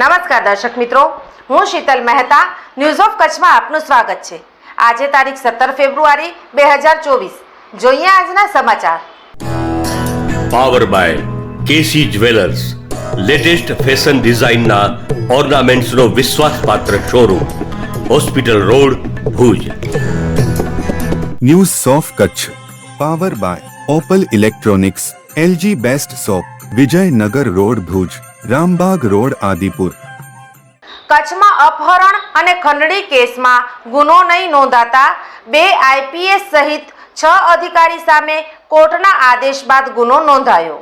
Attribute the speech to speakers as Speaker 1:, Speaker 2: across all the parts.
Speaker 1: નમસ્કાર દર્શક મિત્રો, હું શીતલ મહેતા ન્યૂઝ ઓફ કચ્છમાં આપનું સ્વાગત છે। આજે તારીખ 17 ફેબ્રુઆરી 2024। જોઈએ આજના સમાચાર।
Speaker 2: Power by KC jewellers, latest fashion ડિઝાઇનના ઓર્નામેન્ટ્સનો વિશ્વાસપાત્ર showroom, hospital road, Bhuj.
Speaker 3: News of Kutch power by Opal electronics, LG best shop, Vijaynagar road, Bhuj, Rambagh road, Adipur.
Speaker 1: કચ્છમાં અપહરણ અને ખંડણી કેસમાં ગુનો નહીં નોંધાતા 2 આઈપીએસ સહિત 6 અધિકારી સામે કોર્ટના આદેશ બાદ ગુનો નોંધાયો।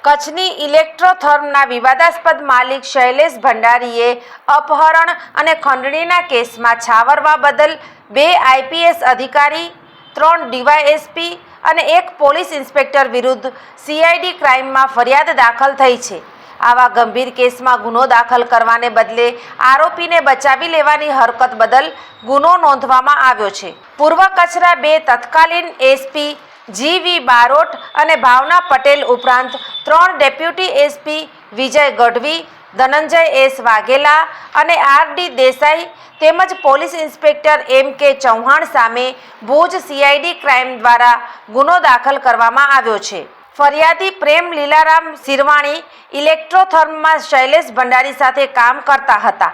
Speaker 1: કચ્છની ઇલેક્ટ્રોથર્મના વિવાદાસ્પદ માલિક શૈલેષ ભંડારીએ અપહરણ અને ખંડણીના કેસમાં છાવરવા બદલ 2 આઈપીએસ અધિકારી, 3 ડીવાયએસપી અને 1 પોલીસ ઇન્સ્પેક્ટર વિરુદ્ધ સીઆઈડી ક્રાઇમમાં ફરિયાદ દાખલ થઈ છે। આવા ગંભીર કેસમાં ગુનો દાખલ કરવાને બદલે આરોપીને બચાવી લેવાની હરકત બદલ ગુનો નોંધવામાં આવ્યો છે। પૂર્વ કચ્છના 2 તત્કાલીન એસપી જીવી બારોટ અને ભાવના પટેલ ઉપરાંત 3 ડેપ્યુટી એસપી વિજય ગઢવી, ધનંજય એસ વાઘેલા અને આરડી દેસાઈ તેમજ પોલીસ ઇન્સ્પેક્ટર એમ કે ચૌહાણ સામે ભુજ સીઆઈડી ક્રાઇમ દ્વારા ગુનો દાખલ કરવામાં આવ્યો છે। ફરિયાદી પ્રેમ લીલારામ શિરવાણી ઇલેક્ટ્રોથર્મમાં શૈલેષ ભંડારી સાથે કામ કરતા હતા।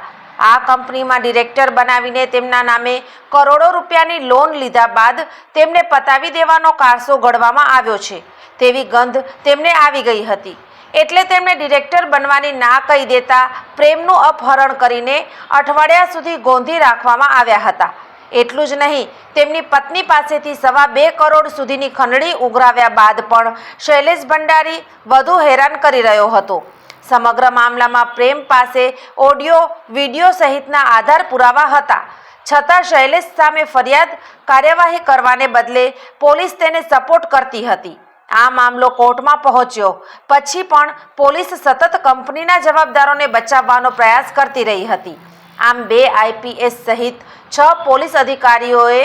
Speaker 1: આ કંપનીમાં ડિરેક્ટર બનાવીને તેમના નામે કરોડો રૂપિયાની લોન લીધા બાદ તેમને પતાવી દેવાનો કારસો ઘડવામાં આવ્યો છે તેવી ગંધ તેમને આવી ગઈ હતી, એટલે તેમણે ડિરેક્ટર બનવાની ના કહી દેતા પ્રેમનું અપહરણ કરીને અઠવાડિયા સુધી ગોંધી રાખવામાં આવ્યા હતા। એટલું જ નહીં, તેમની પત્ની પાસેથી 2.25 કરોડ સુધીની ખંડણી ઉઘરાવ્યા બાદ પણ શૈલેષ ભંડારી વધુ હેરાન કરી રહ્યો હતો। સમગ્ર મામલામાં પ્રેમ પાસે ઓડિયો, વિડીયો સહિતના આધાર પુરાવા હતા, છતાં શૈલેષ સામે ફરિયાદ કાર્યવાહી કરવાને બદલે પોલીસ તેને સપોર્ટ કરતી હતી। આ મામલો કોર્ટમાં પહોંચ્યો પછી પણ પોલીસ સતત કંપનીના જવાબદારોને બચાવવાનો પ્રયાસ કરતી રહી હતી। આમ 2 આઈપીએસ સહિત 6 પોલીસ અધિકારીઓએ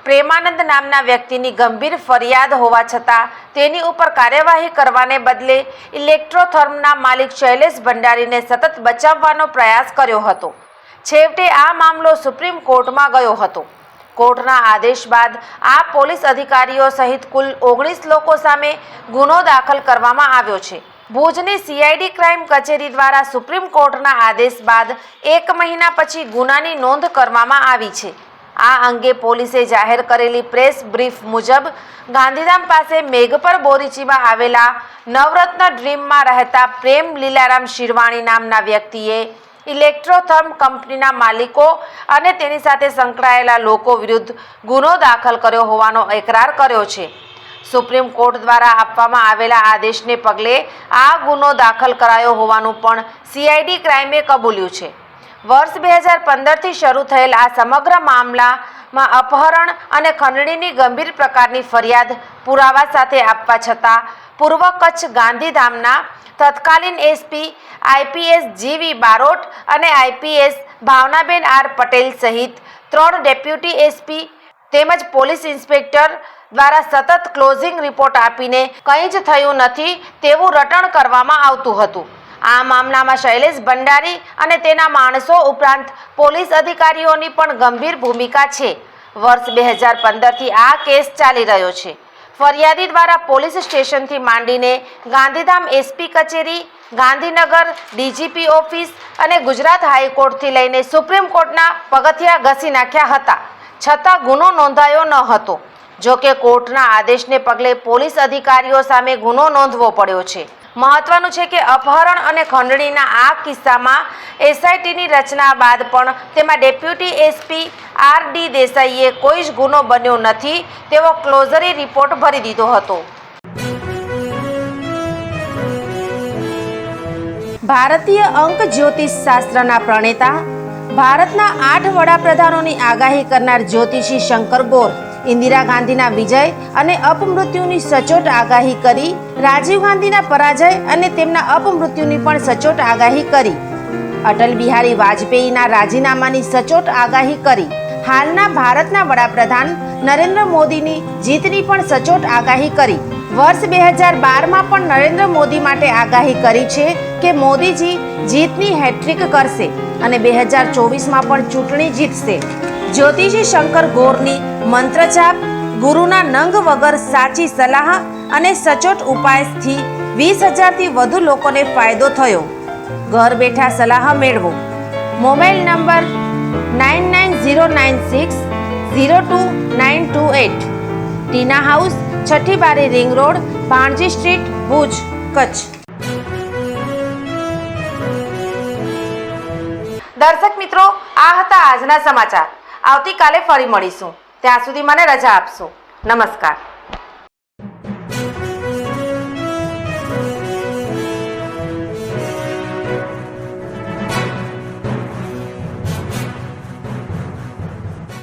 Speaker 1: પ્રેમાનંદ નામના વ્યક્તિની ગંભીર ફરિયાદ હોવા છતાં તેની ઉપર કાર્યવાહી કરવાને બદલે ઇલેક્ટ્રોથર્મના માલિક શૈલેષ ભંડારીને સતત બચાવવાનો પ્રયાસ કર્યો હતો। છેવટે આ મામલો સુપ્રીમ કોર્ટમાં ગયો હતો। કોર્ટના આદેશ બાદ આ પોલીસ અધિકારીઓ સહિત કુલ 19 લોકો સામે ગુનો દાખલ કરવામાં આવ્યો છે। ભુજની સીઆઈડી ક્રાઇમ કચેરી દ્વારા સુપ્રીમ કોર્ટના આદેશ બાદ 1 મહિના પછી ગુનાની નોંધ કરવામાં આવી છે। આ અંગે પોલીસે જાહેર કરેલી પ્રેસ બ્રીફ મુજબ ગાંધીધામ પાસે મેઘપર બોરીચીમાં આવેલા નવરત્ન ડ્રીમમાં રહેતા પ્રેમ લીલારામ શિરવાણી નામના વ્યક્તિએ ઇલેક્ટ્રોથર્મ કંપનીના માલિકો અને તેની સાથે સંકળાયેલા લોકો વિરુદ્ધ ગુનો દાખલ કર્યો હોવાનો એકરાર કર્યો છે। સુપ્રીમ કોર્ટ દ્વારા આપવામાં આવેલા આદેશને પગલે આ ગુનો દાખલ કરાયો હોવાનું પણ સીઆઈડી ક્રાઇમે કબૂલ્યું છે। વર્ષ 2015થી શરૂ થયેલ આ સમગ્ર મામલામાં અપહરણ અને ખંડણીની ગંભીર પ્રકારની ફરિયાદ પુરાવા સાથે આપવા છતાં પૂર્વ કચ્છ ગાંધીધામના તત્કાલીન એસપી આઈપીએસ જીવી બારોટ અને આઈપીએસ ભાવનાબેન આર પટેલ સહિત 3 ડેપ્યુટી એસપી તેમજ પોલીસ ઇન્સ્પેક્ટર દ્વારા સતત ક્લોઝિંગ રિપોર્ટ આપીને કંઈ જ થયું નથી તેવું રટણ કરવામાં આવતું હતું। આ મામલામાં શૈલેષ ભંડારી અને તેના માણસો ઉપરાંત પોલીસ અધિકારીઓની પણ ગંભીર ભૂમિકા છે। વર્ષ 2015થી આ કેસ ચાલી રહ્યો છે। ફરિયાદી દ્વારા પોલીસ સ્ટેશનથી માંડીને ગાંધીધામ એસપી કચેરી, ગાંધીનગર ડીજીપી ઓફિસ અને ગુજરાત હાઈકોર્ટથી લઈને સુપ્રીમ કોર્ટના પગથિયા ઘસી નાખ્યા હતા, છતાં ગુનો નોંધાયો ન હતો। જો કે કોર્ટના આદેશને પગલે પોલીસ અધિકારીઓ સામે ગુનો નોંધવો પડ્યો છે। મહત્વનું છે કે અપહરણ અને ખંડણીના આ કિસ્સામાં એસઆઈટીની રચના બાદ પણ તેમાં ડેપ્યુટી એસપી આરડી દેસાઈએ કોઈ જ ગુનો બન્યો નથી તેવો ક્લોઝરી રિપોર્ટ ભરી દીધો હતો। ભારતીય અંક જ્યોતિષ શાસ્ત્રના પ્રણેતા, ભારતના 8 વડાપ્રધાનોની આગાહી કરનાર જ્યોતિષી શંકર ગોર ઇન્દિરા ગાંધીના વિજય અને અપમૃત્યુની સચોટ આગાહી કરી, રાજીવ ગાંધીના પરાજય અને તેમના અપમૃત્યુની પણ સચોટ આગાહી કરી, અટલ બિહારી વાજપેયીના રાજીનામાની સચોટ આગાહી કરી, હાલના ભારતના વડાપ્રધાન નરેન્દ્ર મોદીની જીતની પણ સચોટ આગાહી કરી, વર્ષ 2012માં પણ નરેન્દ્ર મોદી માટે આગાહી કરી છે કે મોદીજી જીતની હેટ્રિક કરશે અને 2024માં પણ ચૂંટણી જીતશે. જ્યોતિષી શંકર ગોરની મંત્રજાપ, ગુરુના નંગ વગર સાચી સલાહ અને સચોટ ઉપાયથી 20,000થી વધુ લોકોને ફાયદો થયો. ઘર બેઠા સલાહ મેળવો. Mobile number 9909602928. ટીના હાઉસ, છઠ્ઠી બારી ring road, Bhanji street, Bhuj, Kutch. દર્શક મિત્રો, આ હતા આજના સમાચાર. આવતીકાલે ફરી મળીશું. ત્યાં સુધી મને રજા આપશો. નમસ્કાર.